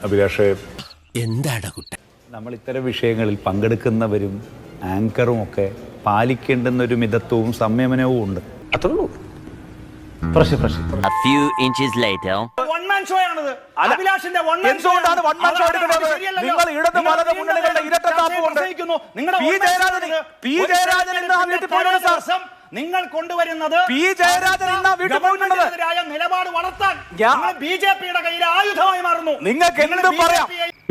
അഭിലാഷേ, എന്താടാ കുട്ട, നമ്മൾ ഇത്തരം വിഷയങ്ങളിൽ പങ്കെടുക്കുന്നവരും ആങ്കറും ഒക്കെ പാലിക്കേണ്ടുന്ന ഒരു മിതത്വവും സംയമനവും ഉണ്ട്. അത്രയുള്ളൂ. A few inches later. One man show ആണത്. അഭിലാഷിന്റെ വൺ മാൻ ഷോ. എന്തുകൊണ്ടാണ് വൺ മാൻ ഷോ എടുക്കുന്നത്? നിങ്ങൾ ഇടത് വലത് മുന്നണികളുടെ ഇരട്ടത്താപ്പ് കൊണ്ട് പി ജയരാജൻ ഇന്ന് ആ വീട്ടിൽ പോയത് സാർ. നിങ്ങൾ കൊണ്ടുവരുന്നത് പി ജയരാജൻ ഇന്ന് ആ വീട്ടിൽ പോയിട്ടുള്ളത് നിലപാട് വളർത്താൻ ബിജെപിയുടെ കയ്യിൽ ആയുധമായി മാറുന്നു. നിങ്ങൾക്ക് എന്ത് പറയാം?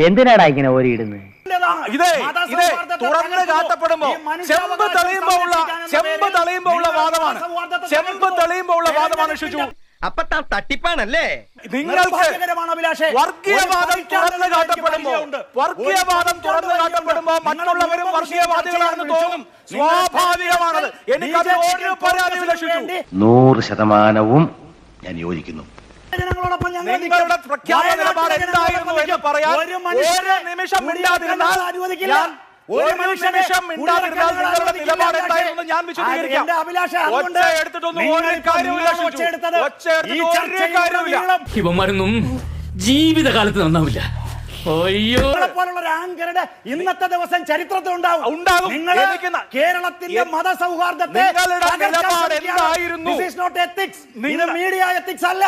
എന്തിനാടാ ഇങ്ങനെ ഓരിയിടുന്നത്? ഇതേ തുറന്ന് കാട്ടപ്പെടുമ്പോ ചെമ്പ് തെളിയുമ്പോ ഉള്ള വാദമാണ്. ചെമ്പ് തെളിയുമ്പോ ഉള്ള വാദമാണ് ഷിജു. അപ്പൊ തട്ടിപ്പാണല്ലേ? നിങ്ങൾക്ക് വർഗീയവാദം തുറന്നു കാട്ടപ്പെടുമ്പോ മറ്റുള്ളവരും വർഗീയവാദികളാണെന്ന് തോന്നും. സ്വാഭാവികമാണത്. എനിക്കത് ഒരു പരാതിയില്ല ഷിജു. 100% ഞാൻ യോജിക്കുന്നു. നിങ്ങളുടെ പ്രഖ്യാപന നിലപാട് എന്തായിരുന്നു എന്ന് പറയാൻ ഒരു നിമിഷം മിണ്ടാതിരുന്നാൽ നിങ്ങളുടെ നിലപാട് എന്തായിരുന്നു ഞാൻ വിശദീകരിക്കാം. ഒച്ച എടുത്തിട്ടൊന്നും ഒരു കാര്യമില്ല. ഇവന്മാരൊന്നും ജീവിതകാലത്ത് നന്നാവില്ല. ആങ്കറുടെ ഇന്നത്തെ ദിവസം ചരിത്രത്തിൽ ഉണ്ടാവും. കേരളത്തിന്റെ മതസൗഹാർദ്ദത്തെ മീഡിയ എത്തിക്സ് അല്ല.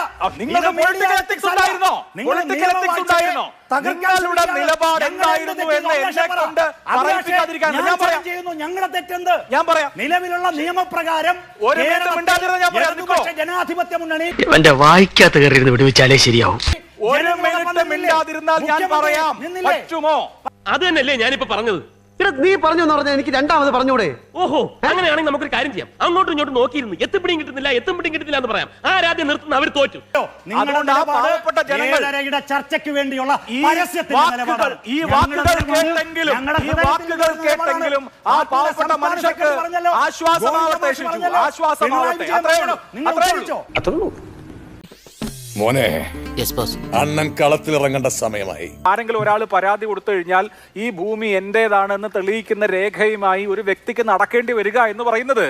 ഞങ്ങളുടെ തെറ്റെന്ത്? ഞാൻ പറയാം. നിലവിലുള്ള നിയമപ്രകാരം ജനാധിപത്യ മുന്നണി എന്റെ വായിക്കാത്ത കയറി വിടുവിച്ചാലേ ശരിയാവും. ഒരു മിനിറ്റ് മിണ്ടാതിരുന്നാൽ ഞാൻ പറയാം. പറ്റുമോ? അത് തന്നെയല്ലേ ഞാനിപ്പോ പറഞ്ഞത്. നീ പറഞ്ഞു എന്ന് പറഞ്ഞാൽ എനിക്ക് രണ്ടാമത് പറഞ്ഞൂടെ? ഓഹോ, അങ്ങനെയാണെങ്കിൽ നമുക്കൊരു കാര്യം ചെയ്യാം. അങ്ങോട്ടും ഇങ്ങോട്ടും നോക്കിയിരുന്നു എത്തും പിടിയും കിട്ടുന്നില്ല എന്ന് പറയാം. ആരാദ്യം നിർത്തുന്ന അവർ തോറ്റു. ജനങ്ങളുടെ ചർച്ചയ്ക്ക് വേണ്ടിയുള്ള ഈ വാക്കുകൾ കേട്ടെങ്കിലും ആ പാവപ്പെട്ട മനുഷ്യർക്ക് ആശ്വാസമാവട്ടെ. അത്രയുള്ളൂ. മോനെ, അണ്ണൻ കളത്തിലിറങ്ങേണ്ട സമയമായി. ആരെങ്കിലും ഒരാൾ പരാതി കൊടുത്തു കഴിഞ്ഞാൽ ഈ ഭൂമി എന്റേതാണെന്ന് തെളിയിക്കുന്ന രേഖയുമായി ഒരു വ്യക്തിക്ക് നടക്കേണ്ടി വരിക എന്ന് പറയുന്നത്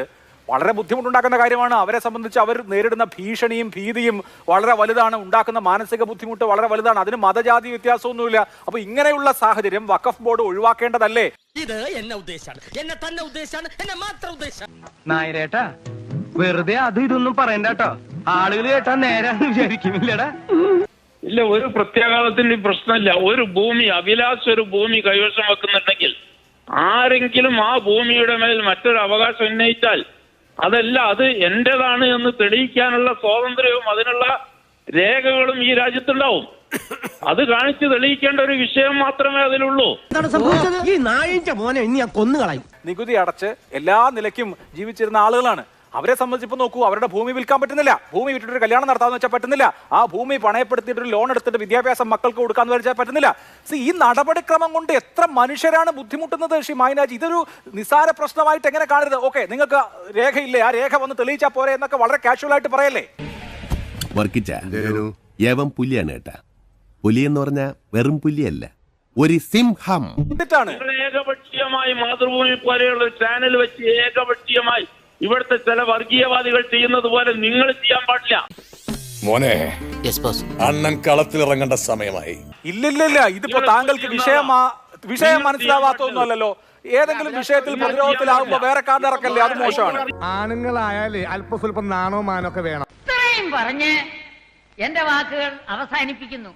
വളരെ ബുദ്ധിമുട്ടുണ്ടാക്കുന്ന കാര്യമാണ്. അവരെ സംബന്ധിച്ച് അവർ നേരിടുന്ന ഭീഷണിയും ഭീതിയും വളരെ വലുതാണ്. ഉണ്ടാക്കുന്ന മാനസിക ബുദ്ധിമുട്ട് വളരെ വലുതാണ്. അതിന് മതജാതി വ്യത്യാസമൊന്നുമില്ല. അപ്പൊ ഇങ്ങനെയുള്ള സാഹചര്യം വഖഫ് ബോർഡ് ഒഴിവാക്കേണ്ടതല്ലേ? ഇത് എന്നെ ഉദ്ദേശാണ്, എന്നെ തന്നെ ഉദ്ദേശാണ്, എന്നെ മാത്രം ഉദ്ദേശം. നായരേട്ടാ, വെറുതെ അത് ഇതൊന്നും പറയണ്ട കേട്ടോ. ആളുകൾ കേട്ടാ നേരാന്ന് വിചാരിക്കുന്നില്ലടാ. ഇല്ല, ഒരു പ്രത്യാഘാതത്തിന്റെ പ്രശ്നമില്ല. ഒരു ഭൂമി അഭിലാഷ് ഒരു ഭൂമി കൈവശം വെക്കുന്നുണ്ടെങ്കിൽ ആരെങ്കിലും ആ ഭൂമിയുടെ മേൽ മറ്റൊരു അവകാശം ഉന്നയിച്ചാൽ അതല്ല, അത് എന്റേതാണ് എന്ന് തെളിയിക്കാനുള്ള സ്വാതന്ത്ര്യവും അതിനുള്ള രേഖകളും ഈ രാജ്യത്തുണ്ടാവും. അത് കാണിച്ച് തെളിയിക്കേണ്ട ഒരു വിഷയം മാത്രമേ അതിലുള്ളൂ. ഈ നായിന്റെ മോനെ ഇനി ഞാൻ കൊന്നുകളയും. നികുതി അടച്ച് എല്ലാ നിലയ്ക്കും ജീവിച്ചിരുന്ന ആളുകളാണ്. അവരെ സംബന്ധിച്ചിപ്പോൾ നോക്കൂ, അവരുടെ ഭൂമി വിൽക്കാൻ പറ്റുന്നില്ല. ഭൂമി വിറ്റിട്ടൊരു കല്യാണം നടത്താമെന്ന് വെച്ചാൽ പറ്റുന്നില്ല. ആ ഭൂമി പണയപ്പെടുത്തിയിട്ടൊരു ലോൺ എടുത്തിട്ട് വിദ്യാഭ്യാസം മക്കൾക്ക് കൊടുക്കാന്ന് വെച്ചാൽ പറ്റുന്നില്ല. ഈ നടപടിക്രമം കൊണ്ട് എത്ര മനുഷ്യരാണ് ബുദ്ധിമുട്ടുന്നത് ശ്രീ മായനാജി. ഇതൊരു നിസാര പ്രശ്നമായിട്ട് എങ്ങനെ കാണരുത്? ഓക്കെ, നിങ്ങൾക്ക് രേഖയില്ലേ, ആ രേഖ വന്ന് തെളിയിച്ചാൽ പോരെ എന്നൊക്കെ വളരെ കാഷ്വൽ ആയിട്ട് പറയല്ലേ? യവൻ പുലിയാണ് കേട്ടാ. പുലി എന്ന് പറഞ്ഞാൽ വെറും പുലിയല്ല, ഒരു സിംഹം. ഏകപക്ഷീയമായി മാതൃഭൂമി പോലെയുള്ള ചാനൽ വെച്ച് ഏകപക്ഷീയമായി ഇവിടുത്തെ ചില വർഗീയവാദികൾ ചെയ്യുന്നത് പോലെ നിങ്ങൾ ചെയ്യാൻ പാടില്ല. മോനെ, അണ്ണൻ കളത്തിലിറങ്ങേണ്ട സമയമായി. ഇല്ലില്ല, ഇതിപ്പോ താങ്കൾക്ക് വിഷയം മനസ്സിലാവാത്തൊന്നുമല്ലല്ലോ. ഏതെങ്കിലും വിഷയത്തിൽ പ്രതിരോധത്തിലാകുമ്പോ വേറെ കാർഡ് ഇറക്കല്ലേ, അത് മോശമാണ്. ആണുങ്ങളായാലേ അല്പസ്വല്പം നാണോ മാനോ ഒക്കെ വേണം. പറഞ്ഞ് എന്റെ വാക്കുകൾ അവസാനിപ്പിക്കുന്നു.